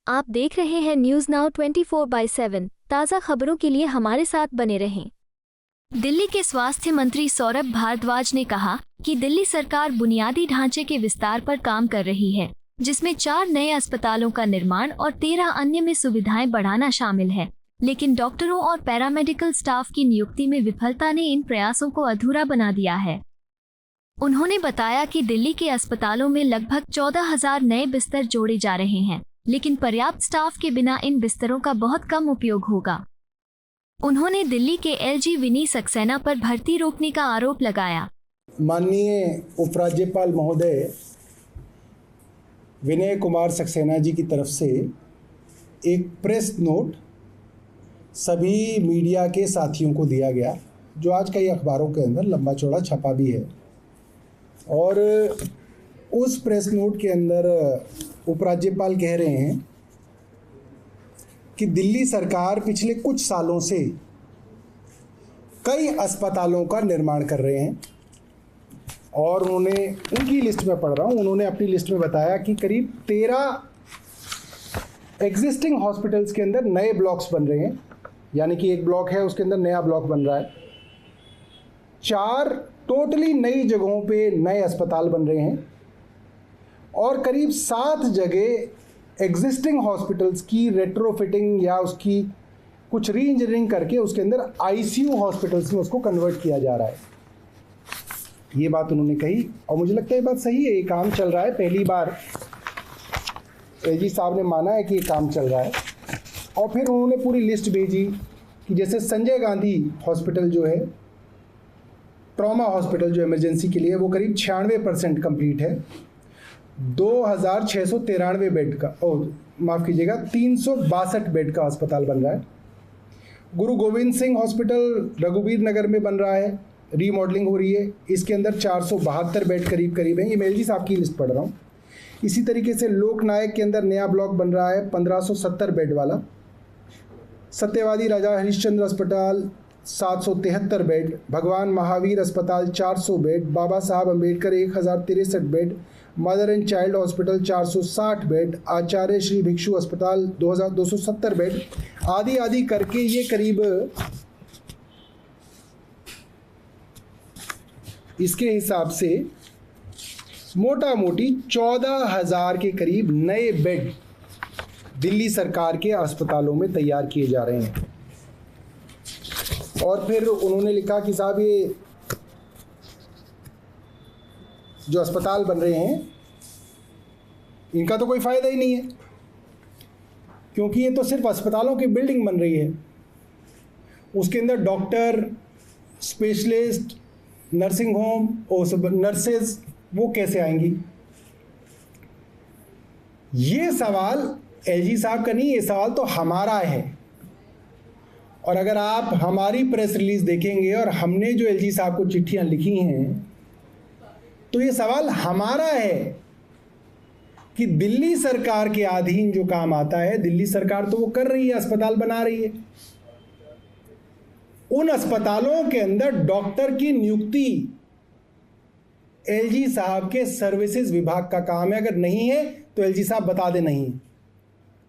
आप देख रहे हैं न्यूज नाउ 24/7। ताज़ा खबरों के लिए हमारे साथ बने रहें। दिल्ली के स्वास्थ्य मंत्री सौरभ भारद्वाज ने कहा कि दिल्ली सरकार बुनियादी ढांचे के विस्तार पर काम कर रही है, जिसमें 4 नए अस्पतालों का निर्माण और 13 अन्य में सुविधाएं बढ़ाना शामिल है। लेकिन डॉक्टरों और पैरामेडिकल स्टाफ की नियुक्ति में विफलता ने इन प्रयासों को अधूरा बना दिया है। उन्होंने बताया कि दिल्ली के अस्पतालों में लगभग 14,000 नए बिस्तर जोड़े जा रहे हैं, लेकिन पर्याप्त स्टाफ के बिना इन बिस्तरों का बहुत कम उपयोग होगा। उन्होंने दिल्ली के एलजी विनी सक्सेना पर भर्ती रोकने का आरोप लगाया। माननीय उपराज्यपाल महोदय विनय कुमार सक्सेना जी की तरफ से एक प्रेस नोट सभी मीडिया के साथियों को दिया गया, जो आज कई अखबारों के अंदर लंबा चौड़ा छपा भी है। और उस प्रेस नोट के अंदर उपराज्यपाल कह रहे हैं कि दिल्ली सरकार पिछले कुछ सालों से कई अस्पतालों का निर्माण कर रहे हैं। और उन्होंने उनकी लिस्ट में पढ़ रहा हूँ, उन्होंने अपनी लिस्ट में बताया कि करीब 13 एग्जिस्टिंग हॉस्पिटल्स के अंदर नए ब्लॉक्स बन रहे हैं, यानी कि एक ब्लॉक है उसके अंदर नया ब्लॉक बन रहा है। 4 टोटली नई जगहों पे नए अस्पताल बन रहे हैं और करीब 7 जगह एग्जिस्टिंग हॉस्पिटल्स की रेट्रोफिटिंग या उसकी कुछ री इंजीनियरिंग करके उसके अंदर आईसीयू हॉस्पिटल्स में उसको कन्वर्ट किया जा रहा है। ये बात उन्होंने कही और मुझे लगता है ये बात सही है, ये काम चल रहा है। पहली बार एजी साहब ने माना है कि ये काम चल रहा है। और फिर उन्होंने पूरी लिस्ट भेजी कि जैसे संजय गांधी हॉस्पिटल जो है, ट्रॉमा हॉस्पिटल जो इमरजेंसी के लिए, वो करीब 96% कंप्लीट है। 2,693 बेड का, माफ़ कीजिएगा, 362 बेड का अस्पताल बन रहा है। गुरु गोविंद सिंह हॉस्पिटल रघुवीर नगर में बन रहा है, रीमॉडलिंग हो रही है। इसके अंदर 472 बेड करीब हैं। ये मैं एलजी साहब की लिस्ट पढ़ रहा हूँ। इसी तरीके से लोकनायक के अंदर नया ब्लॉक बन रहा है 1570 बेड वाला। सत्यवादी राजा हरिश्चंद्र अस्पताल 773 बेड, भगवान महावीर अस्पताल 400 bed, Baba Saheb Ambedkar 1063 bed, mother and child hospital 460 bed, Acharya Shri Bhikshu अस्पताल 2270 बेड, आदि आदि करके ये करीब इसके हिसाब से मोटा मोटी 14,000 के करीब नए बेड दिल्ली सरकार के अस्पतालों में तैयार किए जा रहे हैं। और फिर उन्होंने लिखा कि साहब ये जो अस्पताल बन रहे हैं इनका तो कोई फ़ायदा ही नहीं है, क्योंकि ये तो सिर्फ अस्पतालों की बिल्डिंग बन रही है। उसके अंदर डॉक्टर, स्पेशलिस्ट, नर्सिंग होम और सब नर्सेज वो कैसे आएंगी? ये सवाल एलजी साहब का नहीं, ये सवाल तो हमारा है। और अगर आप हमारी प्रेस रिलीज देखेंगे और हमने जो एलजी साहब को चिट्ठियां लिखी हैं, तो ये सवाल हमारा है कि दिल्ली सरकार के अधीन जो काम आता है, दिल्ली सरकार तो वो कर रही है, अस्पताल बना रही है। उन अस्पतालों के अंदर डॉक्टर की नियुक्ति एलजी साहब के सर्विसेज विभाग का काम है। अगर नहीं है तो एलजी साहब बता दे नहीं,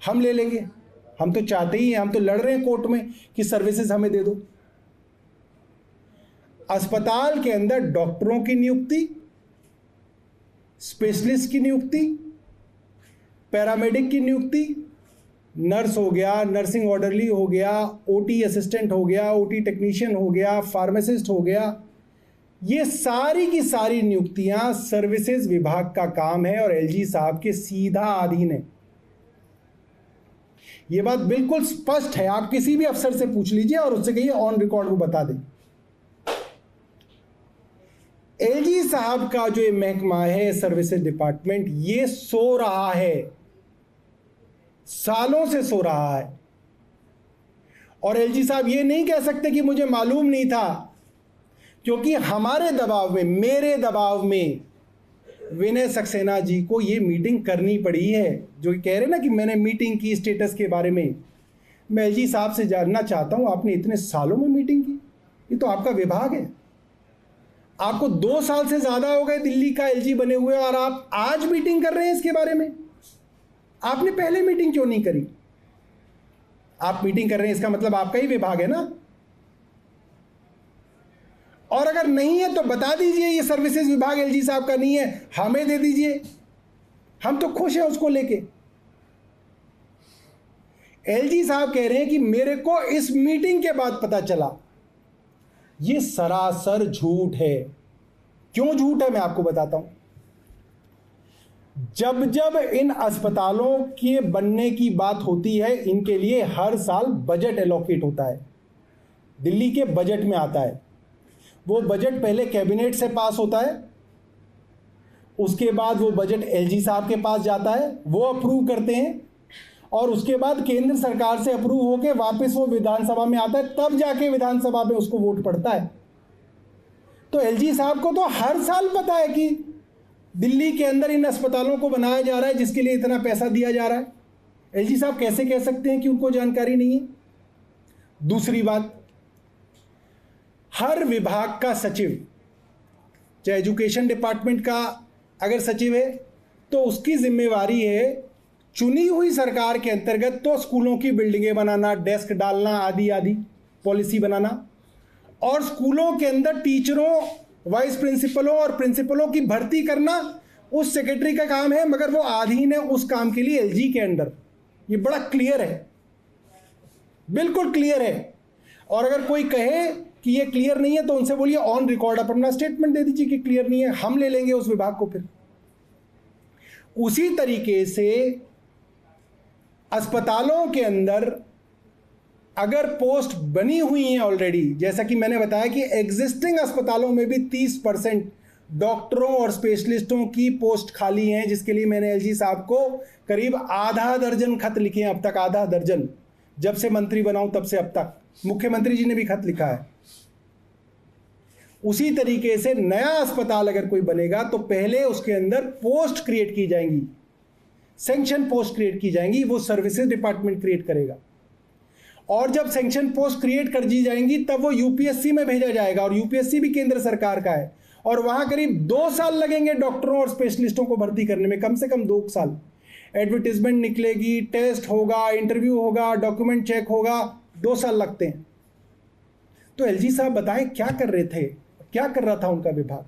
हम ले लेंगे। हम तो चाहते ही हैं, हम तो लड़ रहे हैं कोर्ट में कि सर्विसेज हमें दे दो। अस्पताल के अंदर डॉक्टरों की नियुक्ति, स्पेशलिस्ट की नियुक्ति, पैरामेडिक की नियुक्ति, नर्स हो गया, नर्सिंग ऑर्डरली हो गया, ओटी असिस्टेंट हो गया, ओटी टेक्नीशियन हो गया, फार्मासिस्ट हो गया, ये सारी की सारी नियुक्तियां सर्विसेज विभाग का काम है और एलजी साहब के सीधा अधीन है। ये बात बिल्कुल स्पष्ट है, आप किसी भी अफसर से पूछ लीजिए और उससे कहिए ऑन रिकॉर्ड वो बता दें। एलजी साहब का जो ये महकमा है सर्विसेज डिपार्टमेंट, ये सो रहा है, सालों से सो रहा है। और एलजी साहब ये नहीं कह सकते कि मुझे मालूम नहीं था, क्योंकि हमारे दबाव में, मेरे दबाव में विनय सक्सेना जी को ये मीटिंग करनी पड़ी है। जो कह रहे ना कि मैंने मीटिंग की स्टेटस के बारे में, मैं एलजी साहब से जानना चाहता हूं, आपने इतने सालों में मीटिंग की? ये तो आपका विभाग है। आपको 2 साल से ज़्यादा हो गए दिल्ली का एलजी बने हुए और आप आज मीटिंग कर रहे हैं इसके बारे में? आपने पहले मीटिंग क्यों नहीं करी? आप मीटिंग कर रहे हैं, इसका मतलब आपका ही विभाग है ना। और अगर नहीं है तो बता दीजिए ये सर्विसेज विभाग एलजी साहब का नहीं है, हमें दे दीजिए, हम तो खुश हैं उसको लेके। एलजी साहब कह रहे हैं कि मेरे को इस मीटिंग के बाद पता चला। ये सरासर झूठ है। क्यों झूठ है मैं आपको बताता हूं। जब जब इन अस्पतालों के बनने की बात होती है, इनके लिए हर साल बजट एलोकेट होता है, दिल्ली के बजट में आता है। वो बजट पहले कैबिनेट से पास होता है, उसके बाद वो बजट एलजी साहब के पास जाता है, वो अप्रूव करते हैं, और उसके बाद केंद्र सरकार से अप्रूव होके वापस वो विधानसभा में आता है, तब जाके विधानसभा में उसको वोट पड़ता है। तो एलजी साहब को तो हर साल पता है कि दिल्ली के अंदर इन अस्पतालों को बनाया जा रहा है जिसके लिए इतना पैसा दिया जा रहा है। एलजी साहब कैसे कह सकते हैं कि उनको जानकारी नहीं है? दूसरी बात, हर विभाग का सचिव, चाहे एजुकेशन डिपार्टमेंट का अगर सचिव है तो उसकी जिम्मेवारी है चुनी हुई सरकार के अंतर्गत तो स्कूलों की बिल्डिंगें बनाना, डेस्क डालना, आदि आदि पॉलिसी बनाना, और स्कूलों के अंदर टीचरों, वाइस प्रिंसिपलों और प्रिंसिपलों की भर्ती करना उस सेक्रेटरी का काम है, मगर वो अधीन है उस काम के लिए एलजी के अंडर। ये बड़ा क्लियर है, बिल्कुल क्लियर है। और अगर कोई कहे कि ये क्लियर नहीं है तो उनसे बोलिए ऑन रिकॉर्ड आप अपना स्टेटमेंट दे दीजिए कि क्लियर नहीं है, हम ले लेंगे उस विभाग को। फिर उसी तरीके से अस्पतालों के अंदर अगर पोस्ट बनी हुई हैं ऑलरेडी, जैसा कि मैंने बताया कि एग्जिस्टिंग अस्पतालों में भी 30% डॉक्टरों और स्पेशलिस्टों की पोस्ट खाली हैं, जिसके लिए मैंने एलजी साहब को करीब आधा दर्जन खत लिखे हैं अब तक, आधा दर्जन, जब से मंत्री बनाऊं तब से अब तक। मुख्यमंत्री जी ने भी खत लिखा है। उसी तरीके से नया अस्पताल अगर कोई बनेगा तो पहले उसके अंदर पोस्ट क्रिएट की जाएंगी, सैंक्शन पोस्ट क्रिएट की जाएंगी, वो सर्विसेज डिपार्टमेंट क्रिएट करेगा। और जब सैंक्शन पोस्ट क्रिएट कर दी जाएंगी तब वो यूपीएससी में भेजा जाएगा, और यूपीएससी भी केंद्र सरकार का है, और वहां करीब 2 साल लगेंगे डॉक्टरों और स्पेशलिस्टों को भर्ती करने में, कम से कम 2 साल। एडवर्टीजमेंट निकलेगी, टेस्ट होगा, इंटरव्यू होगा, डॉक्यूमेंट चेक होगा, 2 साल लगते हैं। तो एलजी साहब बताएं क्या कर रहे थे, क्या कर रहा था उनका विभाग?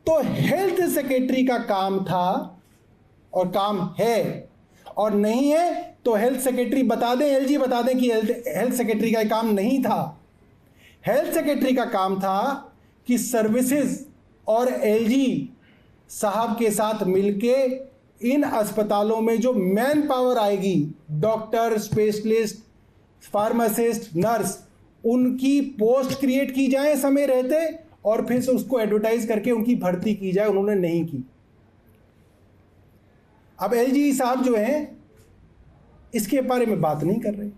तो हेल्थ सेक्रेटरी का काम था और काम है, और नहीं है तो हेल्थ सेक्रेटरी बता दें, एलजी बता दें कि हेल्थ सेक्रेटरी का काम नहीं था। हेल्थ सेक्रेटरी का काम था कि सर्विसेज और एलजी साहब के साथ मिलके इन अस्पतालों में जो मैन पावर आएगी, डॉक्टर, स्पेशलिस्ट, फार्मासिस्ट, नर्स, उनकी पोस्ट क्रिएट की जाए समय रहते, और फिर से उसको एडवर्टाइज करके उनकी भर्ती की जाए। उन्होंने नहीं की। अब एलजी साहब जो हैं इसके बारे में बात नहीं कर रहे।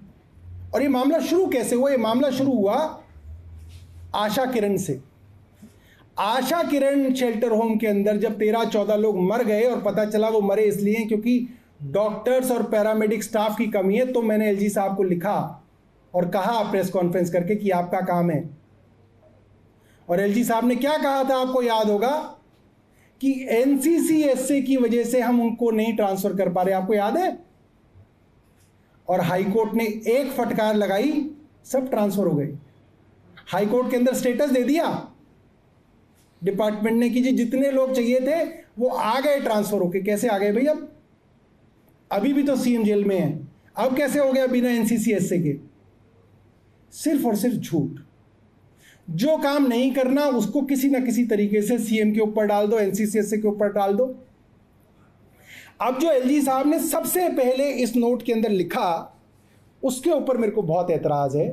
और ये मामला शुरू कैसे हुआ? ये मामला शुरू हुआ आशा किरण से। आशा किरण शेल्टर होम के अंदर जब 13-14 लोग मर गए, और पता चला वो मरे इसलिए क्योंकि डॉक्टर्स और पैरामेडिक स्टाफ की कमी है, तो मैंने एलजी साहब को लिखा और कहा प्रेस कॉन्फ्रेंस करके कि आपका काम है। और एलजी साहब ने क्या कहा था आपको याद होगा कि एनसीसीएसए की वजह से हम उनको नहीं ट्रांसफर कर पा रहे, आपको याद है? और हाईकोर्ट ने एक फटकार लगाई, सब ट्रांसफर हो गए। हाईकोर्ट के अंदर स्टेटस दे दिया डिपार्टमेंट ने कि जी जितने लोग चाहिए थे वो आ गए ट्रांसफर होके। कैसे आ गए भाई? अब अभी भी तो सीएम जेल में है, अब कैसे हो गया बिना एनसीसीएसए के? सिर्फ और सिर्फ झूठ। जो काम नहीं करना उसको किसी ना किसी तरीके से सीएम के ऊपर डाल दो, एनसीसीएसए के ऊपर डाल दो। अब जो एलजी साहब ने सबसे पहले इस नोट के अंदर लिखा, उसके ऊपर मेरे को बहुत एतराज है।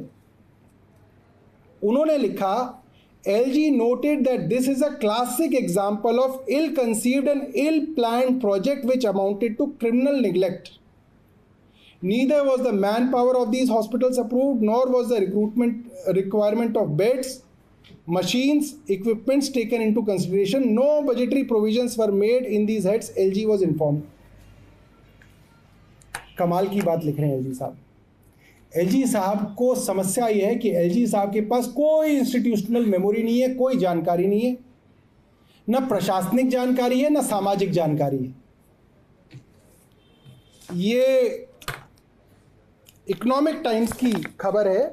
उन्होंने लिखा, LG noted that this is a classic example of ill conceived and ill planned project which amounted to criminal neglect. Neither was the manpower of these hospitals approved, nor was the requirement of beds, machines, equipments taken into consideration. No budgetary provisions were made in these heads. LG was informed. कमाल की बात लिख रहे हैं LG साहब। LG साहब को समस्या यह है कि एलजी साहब के पास कोई इंस्टीट्यूशनल मेमोरी नहीं है, कोई जानकारी नहीं है, न प्रशासनिक जानकारी है, न सामाजिक जानकारी है। ये इकोनॉमिक टाइम्स की खबर है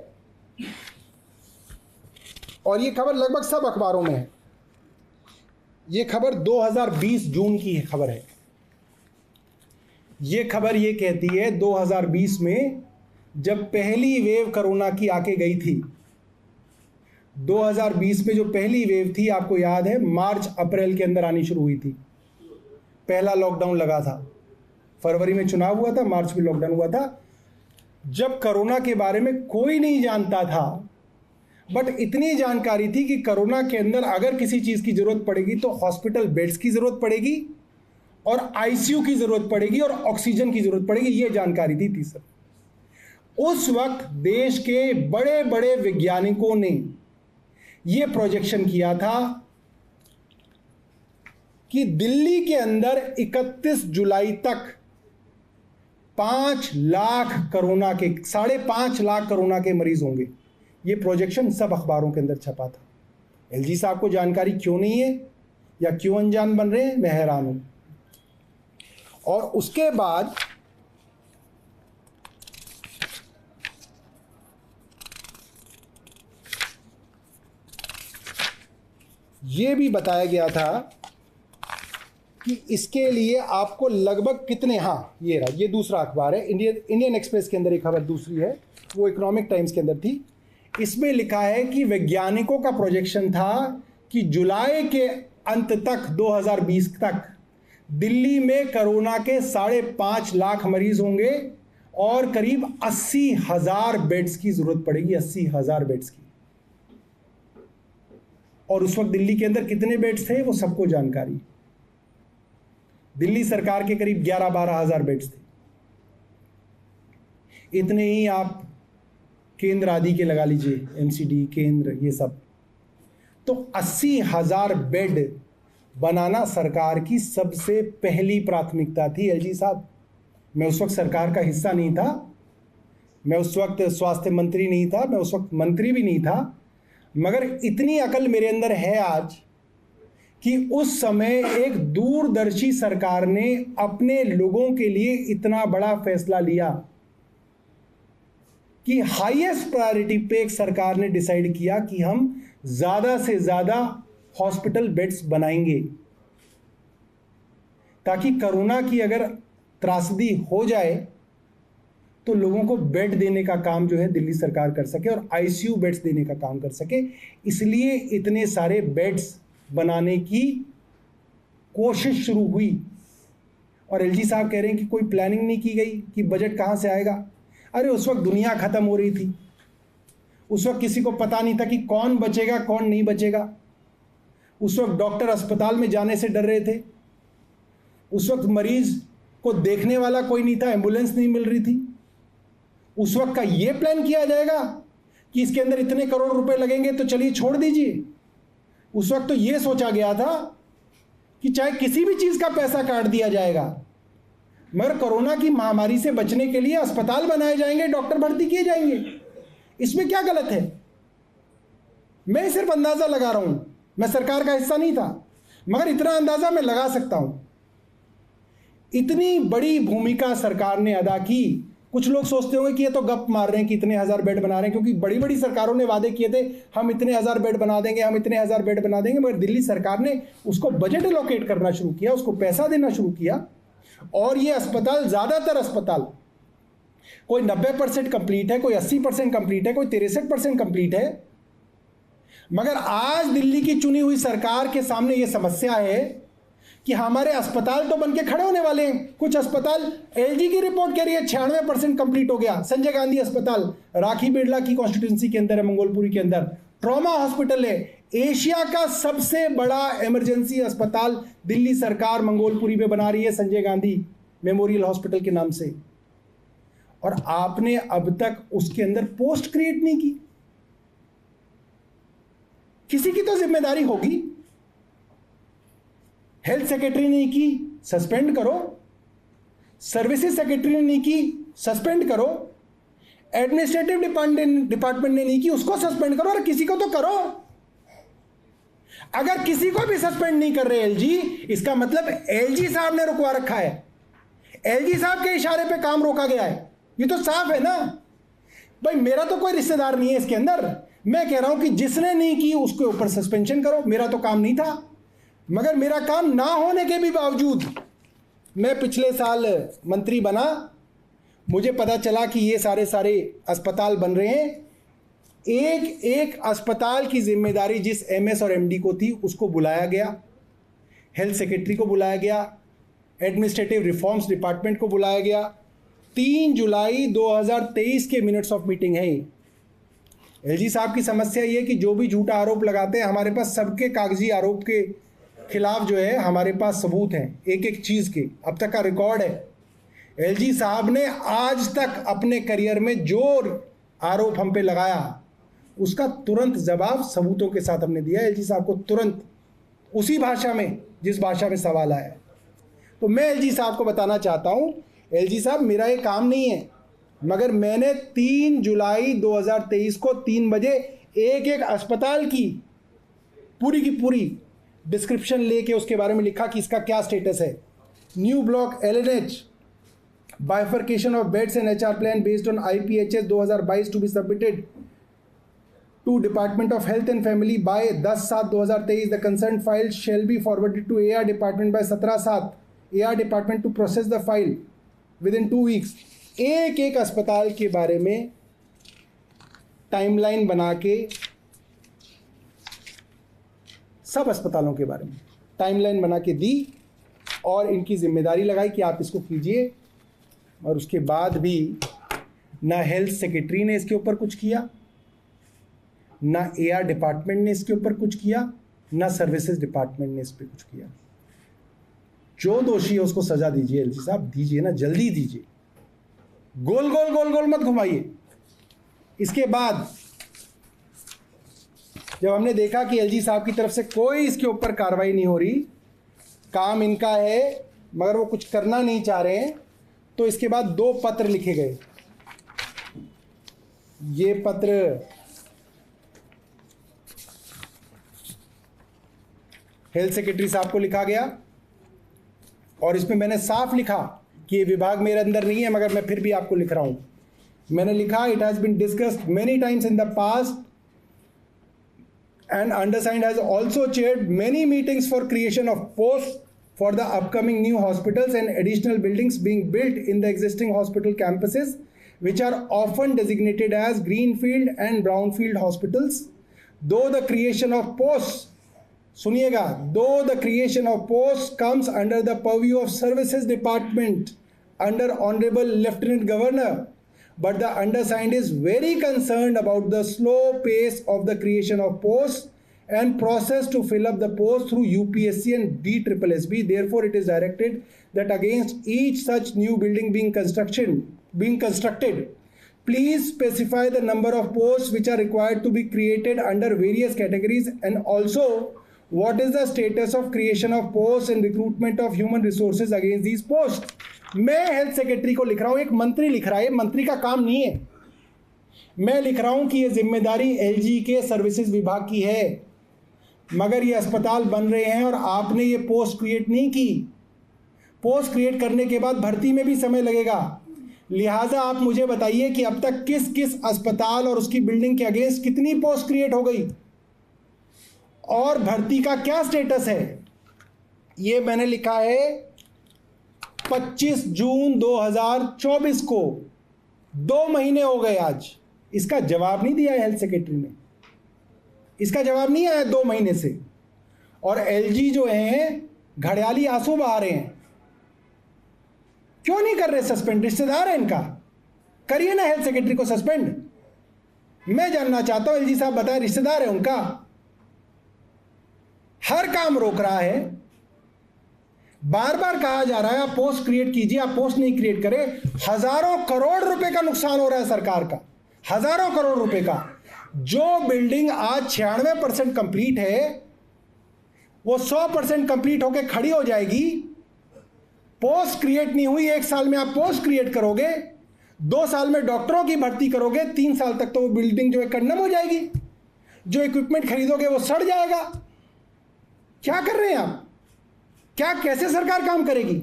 और ये खबर लगभग सब अखबारों में है। ये खबर 2020 जून की खबर है। ये खबर ये कहती है 2020 में जब पहली वेव कोरोना की आके गई थी, 2020 में जो पहली वेव थी, आपको याद है, मार्च अप्रैल के अंदर आनी शुरू हुई थी। पहला लॉकडाउन लगा था, फरवरी में चुनाव हुआ था, मार्च में लॉकडाउन हुआ था। जब कोरोना के बारे में कोई नहीं जानता था, बट इतनी जानकारी थी कि कोरोना के अंदर अगर किसी चीज की जरूरत पड़ेगी तो हॉस्पिटल बेड्स की जरूरत पड़ेगी और आईसीयू की जरूरत पड़ेगी और ऑक्सीजन की जरूरत पड़ेगी। ये जानकारी थी सर। उस वक्त देश के बड़े बड़े वैज्ञानिकों ने यह प्रोजेक्शन किया था कि दिल्ली के अंदर 31 जुलाई तक 5 लाख कोरोना के 5.5 लाख कोरोना के मरीज होंगे। ये प्रोजेक्शन सब अखबारों के अंदर छपा था। एलजी साहब को जानकारी क्यों नहीं है या क्यों अनजान बन रहे हैं, मैं हैरान हूं। और उसके बाद ये भी बताया गया था कि इसके लिए आपको लगभग कितने, हाँ ये रहा, ये दूसरा अखबार है, इंडियन एक्सप्रेस के अंदर एक खबर दूसरी है, वो इकोनॉमिक टाइम्स के अंदर थी। इसमें लिखा है कि वैज्ञानिकों का प्रोजेक्शन था कि जुलाई के अंत तक 2020 तक दिल्ली में कोरोना के 5.5 लाख मरीज होंगे और करीब 80,000 बेड्स की जरूरत पड़ेगी, 80,000 बेड्स की। और उस वक्त दिल्ली के अंदर कितने बेड्स थे वो सबको जानकारी। दिल्ली सरकार के करीब 11-12 हज़ार बेड्स थे। इतने ही आप केंद्र आदि के लगा लीजिए, एमसीडी केंद्र, ये सब, तो 80,000 बेड बनाना सरकार की सबसे पहली प्राथमिकता थी। एलजी साहब, मैं उस वक्त सरकार का हिस्सा नहीं था, मैं उस वक्त स्वास्थ्य मंत्री नहीं था, मैं उस वक्त मंत्री भी नहीं था, मगर इतनी अकल मेरे अंदर है आज कि उस समय एक दूरदर्शी सरकार ने अपने लोगों के लिए इतना बड़ा फैसला लिया कि हाईएस्ट प्रायोरिटी पे एक सरकार ने डिसाइड किया कि हम ज्यादा से ज्यादा हॉस्पिटल बेड्स बनाएंगे ताकि कोरोना की अगर त्रासदी हो जाए तो लोगों को बेड देने का काम जो है दिल्ली सरकार कर सके और आईसीयू बेड्स देने का काम कर सके। इसलिए इतने सारे बेड्स बनाने की कोशिश शुरू हुई। और एलजी साहब कह रहे हैं कि कोई प्लानिंग नहीं की गई कि बजट कहां से आएगा। अरे उस वक्त दुनिया खत्म हो रही थी, उस वक्त किसी को पता नहीं था कि कौन बचेगा कौन नहीं बचेगा। उस वक्त डॉक्टर अस्पताल में जाने से डर रहे थे, उस वक्त मरीज को देखने वाला कोई नहीं था, एम्बुलेंस नहीं मिल रही थी। उस वक्त का यह प्लान किया जाएगा कि इसके अंदर इतने करोड़ रुपए लगेंगे तो चलिए छोड़ दीजिए। उस वक्त तो यह सोचा गया था कि चाहे किसी भी चीज का पैसा काट दिया जाएगा, मगर कोरोना की महामारी से बचने के लिए अस्पताल बनाए जाएंगे, डॉक्टर भर्ती किए जाएंगे। इसमें क्या गलत है? मैं सिर्फ अंदाजा लगा रहा हूं, मैं सरकार का हिस्सा नहीं था, मगर इतना अंदाजा मैं लगा सकता हूं। इतनी बड़ी भूमिका सरकार ने अदा की। कुछ लोग सोचते होंगे कि ये तो गप मार रहे हैं कि इतने हजार बेड बना रहे हैं, क्योंकि बड़ी बड़ी सरकारों ने वादे किए थे हम इतने हजार बेड बना देंगे, हम इतने हजार बेड बना देंगे, मगर दिल्ली सरकार ने उसको बजट एलोकेट करना शुरू किया, उसको पैसा देना शुरू किया। और ये अस्पताल, ज्यादातर अस्पताल, कोई 90% कंप्लीट है, कोई 80% कंप्लीट है, कोई 63% कंप्लीट है। मगर आज दिल्ली की चुनी हुई सरकार के सामने यह समस्या है कि हमारे अस्पताल तो बनके खड़े होने वाले हैं। कुछ अस्पताल, एलजी की रिपोर्ट कह रही है 96% कंप्लीट हो गया। संजय गांधी अस्पताल राखी बिरला की कॉन्स्टिट्यूंसी के अंदर है, मंगोलपुरी के अंदर ट्रॉमा हॉस्पिटल है। एशिया का सबसे बड़ा इमरजेंसी अस्पताल दिल्ली सरकार मंगोलपुरी में बना रही है, संजय गांधी मेमोरियल हॉस्पिटल के नाम से। और आपने अब तक उसके अंदर पोस्ट क्रिएट नहीं की। किसी की तो जिम्मेदारी होगी। हेल्थ सेक्रेटरी ने की, सस्पेंड करो। सर्विसेज सेक्रेटरी ने नहीं की, सस्पेंड करो। एडमिनिस्ट्रेटिव डिपार्टमेंट ने नहीं की, उसको सस्पेंड करो। और किसी को तो करो। अगर किसी को भी सस्पेंड नहीं कर रहे एलजी, इसका मतलब एलजी साहब ने रुकवा रखा है। एलजी साहब के इशारे पे काम रोका गया है, ये तो साफ है ना भाई। मेरा तो कोई रिश्तेदार नहीं है इसके अंदर, मैं कह रहा हूं कि जिसने नहीं की उसके ऊपर सस्पेंशन करो, मेरा तो काम नहीं था। मगर मेरा काम ना होने के भी बावजूद मैं पिछले साल मंत्री बना, मुझे पता चला कि ये सारे अस्पताल बन रहे हैं। एक एक अस्पताल की जिम्मेदारी जिस एमएस और एमडी को थी उसको बुलाया गया, हेल्थ सेक्रेटरी को बुलाया गया, एडमिनिस्ट्रेटिव रिफॉर्म्स डिपार्टमेंट को बुलाया गया। 3 जुलाई 2023 के मिनट्स ऑफ मीटिंग है। एलजी साहब की समस्या ये कि जो भी झूठा आरोप लगाते हैं, हमारे पास सबके कागजी आरोप के खिलाफ जो है हमारे पास सबूत हैं, एक एक चीज़ के अब तक का रिकॉर्ड है। एलजी साहब ने आज तक अपने करियर में जो आरोप हम पे लगाया उसका तुरंत जवाब सबूतों के साथ हमने दिया एलजी साहब को, तुरंत उसी भाषा में जिस भाषा में सवाल आया है। तो मैं एलजी साहब को बताना चाहता हूं, एलजी साहब मेरा ये काम नहीं है, मगर मैंने 3 जुलाई 2023 को 3 बजे एक एक अस्पताल की पूरी डिस्क्रिप्शन लेके उसके बारे में लिखा कि इसका क्या स्टेटस है। New block LNH bifurcation of beds and HR plan based on IPHS 2022 to be submitted to Department of Health and Family by 10/7/2023. The concerned file shall be forwarded to AR department by 17/7. AR department to process the file within 2 weeks. एक एक अस्पताल के बारे में timeline बना के, सब अस्पतालों के बारे में टाइमलाइन बना के दी और इनकी जिम्मेदारी लगाई कि आप इसको कीजिए। और उसके बाद भी ना हेल्थ सेक्रेटरी ने इसके ऊपर कुछ किया, ना AR डिपार्टमेंट ने इसके ऊपर कुछ किया, ना सर्विसेज डिपार्टमेंट ने इस पर कुछ किया। जो दोषी है उसको सजा दीजिए एलजी साहब, दीजिए ना, जल्दी दीजिए, गोल गोल मत घुमाइए। इसके बाद जब हमने देखा कि एलजी साहब की तरफ से कोई इसके ऊपर कार्रवाई नहीं हो रही, काम इनका है मगर वो कुछ करना नहीं चाह रहे हैं, तो इसके बाद 2 पत्र लिखे गए। ये पत्र हेल्थ सेक्रेटरी साहब को लिखा गया और इसमें मैंने साफ लिखा कि ये विभाग मेरे अंदर नहीं है, मगर मैं फिर भी आपको लिख रहा हूं। मैंने लिखा, it has been discussed many times in the past and undersigned has also chaired many meetings for creation of posts for the upcoming new hospitals and additional buildings being built in the existing hospital campuses, which are often designated as greenfield and brownfield hospitals. Though the creation of posts, suniega, though the creation of posts comes under the purview of services department under Honorable Lieutenant Governor, but the undersigned is very concerned about the slow pace of the creation of posts and process to fill up the posts through UPSC and DSSB. Therefore, it is directed that against each such new building being constructed, please specify the number of posts which are required to be created under various categories, and also what is the status of creation of posts and recruitment of human resources against these posts. मैं health secretary को लिख रहा हूं, एक मंत्री लिख रहा है, मंत्री का काम नहीं है। मैं लिख रहा हूं कि ये जिम्मेदारी एलजी के सर्विसेज विभाग की है, मगर ये अस्पताल बन रहे हैं और आपने ये पोस्ट क्रिएट नहीं की। पोस्ट क्रिएट करने के बाद भर्ती में भी समय लगेगा, लिहाजा आप मुझे बताइए कि अब तक किस किस अस्पताल और उसकी बिल्डिंग के अगेंस्ट कितनी पोस्ट क्रिएट हो गई और भर्ती का क्या स्टेटस है। ये मैंने लिखा है 25 जून 2024 को, 2 महीने हो गए आज। इसका जवाब नहीं दिया हेल्थ सेक्रेटरी ने, इसका जवाब नहीं आया 2 महीने से। और एलजी जो हैं घड़ियाली आंसू बहा रहे हैं, क्यों नहीं कर रहे सस्पेंड? रिश्तेदार है इनका, करिए ना हेल्थ सेक्रेटरी को सस्पेंड। मैं जानना चाहता हूं, एलजी साहब बताएं, रिश्तेदार है उनका, हर काम रोक रहा है। बार बार कहा जा रहा है आप पोस्ट क्रिएट कीजिए, आप पोस्ट नहीं क्रिएट करें। हजारों करोड़ रुपए का नुकसान हो रहा है सरकार का, हजारों करोड़ रुपए का। जो बिल्डिंग आज 96% कंप्लीट है वो 100% कंप्लीट होकर खड़ी हो जाएगी। पोस्ट क्रिएट नहीं हुई, 1 साल में आप पोस्ट क्रिएट करोगे, 2 साल में डॉक्टरों की भर्ती करोगे, 3 साल तक तो वो बिल्डिंग जो है कंडम हो जाएगी। जो इक्विपमेंट खरीदोगे वो सड़ जाएगा। क्या कर रहे हैं आप? क्या, कैसे सरकार काम करेगी?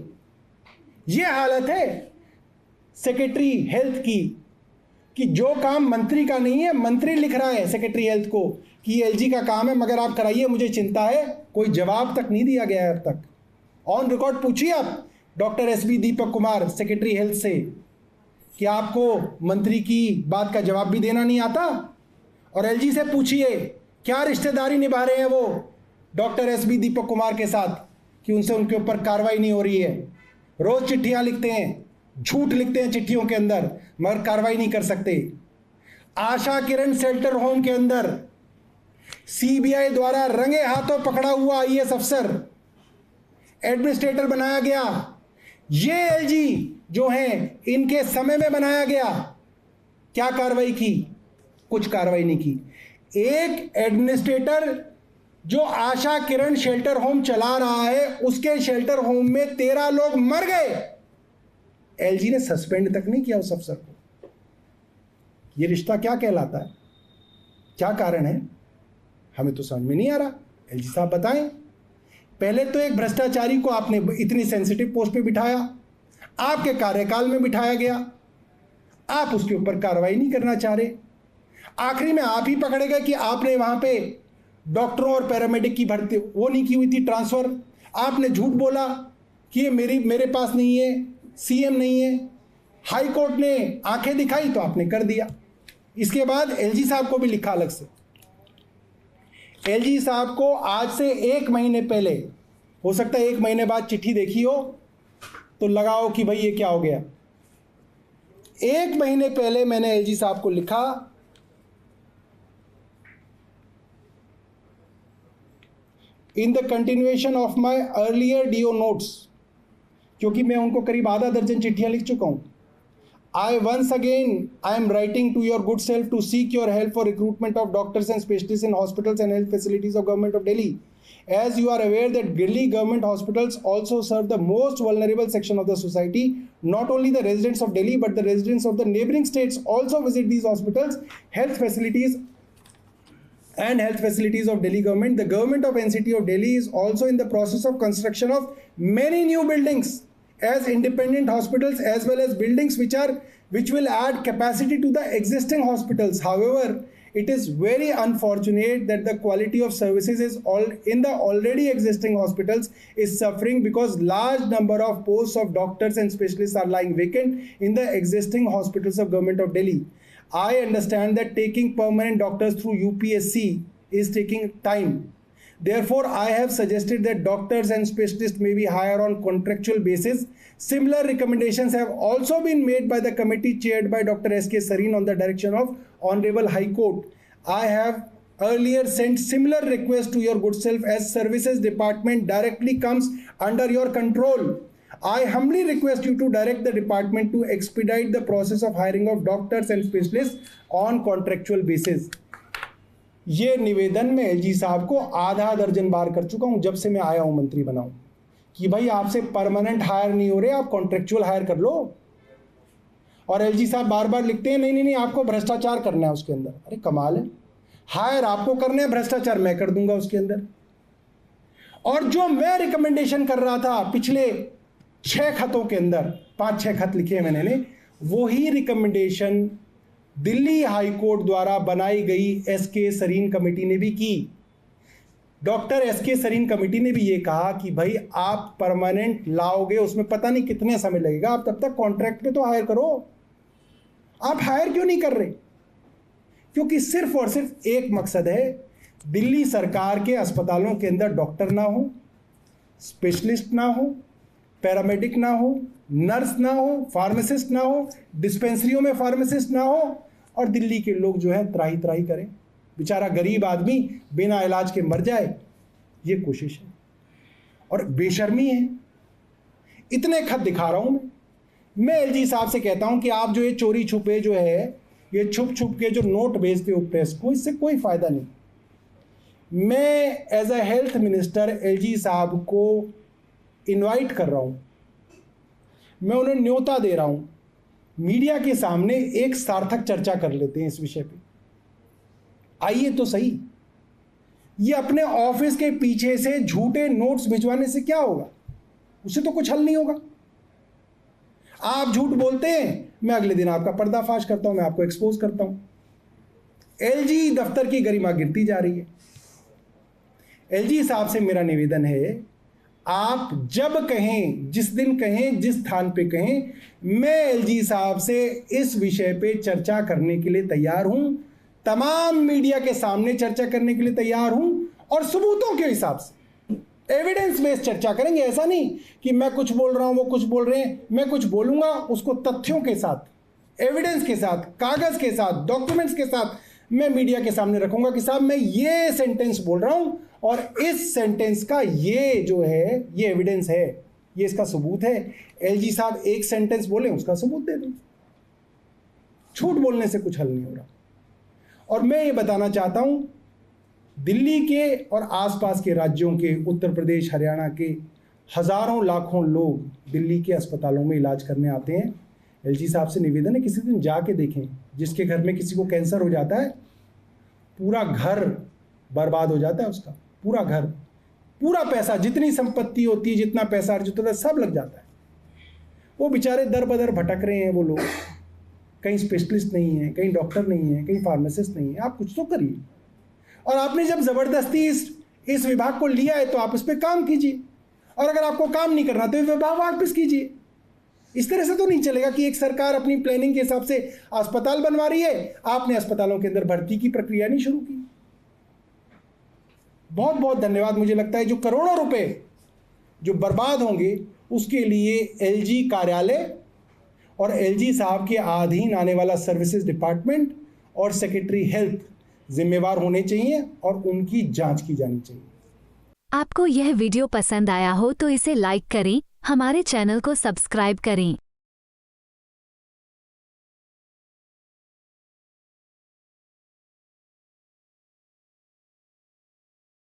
ये हालत है सेक्रेटरी हेल्थ की कि जो काम मंत्री का नहीं है, मंत्री लिख रहा है सेक्रेटरी हेल्थ को कि एलजी का काम है मगर आप कराइए, मुझे चिंता है। कोई जवाब तक नहीं दिया गया है अब तक। ऑन रिकॉर्ड पूछिए आप doctor SB Deepak Kumar secretary health से कि आपको मंत्री की बात का जवाब भी देना नहीं आता। और एलजी से पूछिए क्या रिश्तेदारी निभा रहे हैं वो डॉक्टर एसबी दीपक कुमार के साथ कि उनसे उनके ऊपर कार्रवाई नहीं हो रही है। रोज चिट्ठियां लिखते हैं, झूठ लिखते हैं चिट्ठियों के अंदर, मगर कार्रवाई नहीं कर सकते। आशा किरण शेल्टर होम के अंदर सीबीआई द्वारा रंगे हाथों पकड़ा हुआ आईएएस अफसर एडमिनिस्ट्रेटर बनाया गया। ये एलजी जो हैं इनके समय में बनाया गया। क्या कार्रवाई की? कुछ कार्रवाई नहीं की। एक एडमिनिस्ट्रेटर जो आशा किरण शेल्टर होम चला रहा है, उसके शेल्टर होम में 13 लोग मर गए, एलजी ने सस्पेंड तक नहीं किया उस अफसर को। यह रिश्ता क्या कहलाता है? क्या कारण है? हमें तो समझ में नहीं आ रहा। एलजी साहब बताएं। पहले तो एक भ्रष्टाचारी को आपने इतनी सेंसिटिव पोस्ट पे बिठाया, आपके कार्यकाल में बिठाया गया, आप उसके ऊपर कार्रवाई नहीं करना चाह रहे। आखिरी में आप ही पकड़े गए कि आपने वहां पे डॉक्टरों और पैरामेडिक की भर्ती वो नहीं की हुई थी, ट्रांसफर। आपने झूठ बोला कि ये मेरे पास नहीं है, सीएम नहीं है। हाई कोर्ट ने आंखें दिखाई तो आपने कर दिया। इसके बाद एलजी साहब को भी लिखा अलग से। एलजी साहब को आज से 1 महीने पहले, हो सकता है 1 महीने बाद चिट्ठी देखी हो तो लगाओ कि भाई ये क्या हो गया। 1 महीने पहले मैंने एलजी साहब को लिखा, in the continuation of my earlier DO notes, क्योंकि मैं उनको करीब आधा दर्जन चिट्ठियां लिख चुका हूं। I once again I am writing to your good self to seek your help for recruitment of doctors and specialists in hospitals and health facilities of Government of Delhi. As you are aware that Delhi government hospitals also serve the most vulnerable section of the society. Not only the residents of Delhi but the residents of the neighboring states also visit these hospitals, health facilities of Delhi government. The government of NCT of Delhi is also in the process of construction of many new buildings as independent hospitals as well as buildings which will add capacity to the existing hospitals. However, it is very unfortunate that the quality of services in the already existing hospitals is suffering because large number of posts of doctors and specialists are lying vacant in the existing hospitals of Government of Delhi. I understand that taking permanent doctors through UPSC is taking time. Therefore, I have suggested that doctors and specialists may be hired on contractual basis. Similar recommendations have also been made by the committee chaired by Dr. S.K. Sareen on the direction of Honorable High Court. I have earlier sent similar requests to your good self as services department directly comes under your control. I humbly request you to direct the department to expedite the process of hiring of doctors and specialists on contractual basis. ये निवेदन मैं LG साहब को आधा दर्जन बार कर चुका हूं जब से मैं आया हूं मंत्री बना हूं कि भाई आपसे परमानेंट हायर नहीं हो रहे, आप कॉन्ट्रेक्चुअल हायर कर लो। और एलजी साहब बार बार लिखते हैं नहीं आपको भ्रष्टाचार करना है उसके अंदर। अरे कमाल है, हायर आपको करना है, भ्रष्टाचार मैं कर दूंगा उसके अंदर। और जो मैं रिकमेंडेशन कर रहा था पिछले 6 खतों के अंदर, 5-6 खत लिखे मैंने, वही रिकमेंडेशन दिल्ली हाई कोर्ट द्वारा बनाई गई एसके सरीन कमेटी ने भी की। डॉक्टर एसके सरीन कमेटी ने भी ये कहा कि भाई आप परमानेंट लाओगे, उसमें पता नहीं कितने समय लगेगा, आप तब तक कॉन्ट्रैक्ट पे तो हायर करो। आप हायर क्यों नहीं कर रहे? क्योंकि सिर्फ और सिर्फ एक मकसद है, दिल्ली सरकार के अस्पतालों के अंदर डॉक्टर ना हो, स्पेशलिस्ट ना हो, पैरामेडिक ना हो, नर्स ना हो, फार्मासिस्ट ना हो, डिस्पेंसरियों में फार्मासिस्ट ना हो, और दिल्ली के लोग जो है त्राही त्राही करें, बेचारा गरीब आदमी बिना इलाज के मर जाए, ये कोशिश है और बेशर्मी है। इतने खत दिखा रहा हूं मैं एलजी साहब से कहता हूं कि आप जो ये चोरी छुपे जो है, ये छुप छुप के जो नोट भेजते हो प्रेस को, इससे कोई फायदा नहीं। मैं as a health minister LG साहब को इनवाइट कर रहा हूं, मैं उन्हें न्योता दे रहा हूं, मीडिया के सामने एक सार्थक चर्चा कर लेते हैं इस विषय पे। आइए तो सही। ये अपने ऑफिस के पीछे से झूठे नोट्स भिजवाने से क्या होगा? उससे तो कुछ हल नहीं होगा। आप झूठ बोलते हैं, मैं अगले दिन आपका पर्दाफाश करता हूं, मैं आपको एक्सपोज करता हूं। एलजी दफ्तर की गरिमा गिरती जा रही है। एलजी साहब से मेरा निवेदन है, आप जब कहें, जिस दिन कहें, जिस स्थान पे कहें, मैं एलजी साहब से इस विषय पे चर्चा करने के लिए तैयार हूं, तमाम मीडिया के सामने चर्चा करने के लिए तैयार हूं, और सबूतों के हिसाब से एविडेंस बेस्ड चर्चा करेंगे। ऐसा नहीं कि मैं कुछ बोल रहा हूं, वो कुछ बोल रहे हैं। मैं कुछ बोलूंगा, उसको तथ्यों के साथ, एविडेंस के साथ, कागज के साथ, डॉक्यूमेंट्स के साथ मैं मीडिया के सामने रखूंगा कि साहब मैं ये सेंटेंस बोल रहा हूं और इस सेंटेंस का ये जो है, ये एविडेंस है, ये इसका सबूत है। एलजी साहब एक सेंटेंस बोले, उसका सबूत दे दें। झूठ बोलने से कुछ हल नहीं हो रहा। और मैं ये बताना चाहता हूं, दिल्ली के और आसपास के राज्यों के, उत्तर प्रदेश, हरियाणा के हजारों लाखों लोग दिल्ली के अस्पतालों में इलाज करने आते हैं। एलजी साहब से निवेदन है, किसी दिन जाके देखें। जिसके घर में किसी को कैंसर हो जाता है, पूरा घर बर्बाद हो जाता है, उसका पूरा घर, पूरा पैसा, जितनी संपत्ति होती है, जितना पैसा अर्जित होता है, सब लग जाता है। वो बेचारे दर बदर भटक रहे हैं वो लोग। कहीं स्पेशलिस्ट नहीं है, कहीं डॉक्टर नहीं है, कहीं फार्मासिस्ट नहीं है। आप कुछ तो करिए। और आपने जब जबरदस्ती इस विभाग को लिया है तो आप इस पर काम कीजिए, और अगर आपको काम नहीं करना तो विभाग वापस कीजिए। इस तरह से तो नहीं चलेगा कि एक सरकार अपनी प्लानिंग के हिसाब से अस्पताल बनवा रही है, आपने अस्पतालों के अंदर भर्ती की प्रक्रिया नहीं शुरू की। बहुत बहुत धन्यवाद। मुझे लगता है जो करोड़ों रुपए जो बर्बाद होंगे, उसके लिए एलजी कार्यालय और एलजी साहब के अधीन आने वाला सर्विसेज डिपार्टमेंट और सेक्रेटरी हेल्थ जिम्मेवार होने चाहिए और उनकी जांच की जानी चाहिए। आपको यह वीडियो पसंद आया हो तो इसे लाइक करें, हमारे चैनल को सब्सक्राइब करें।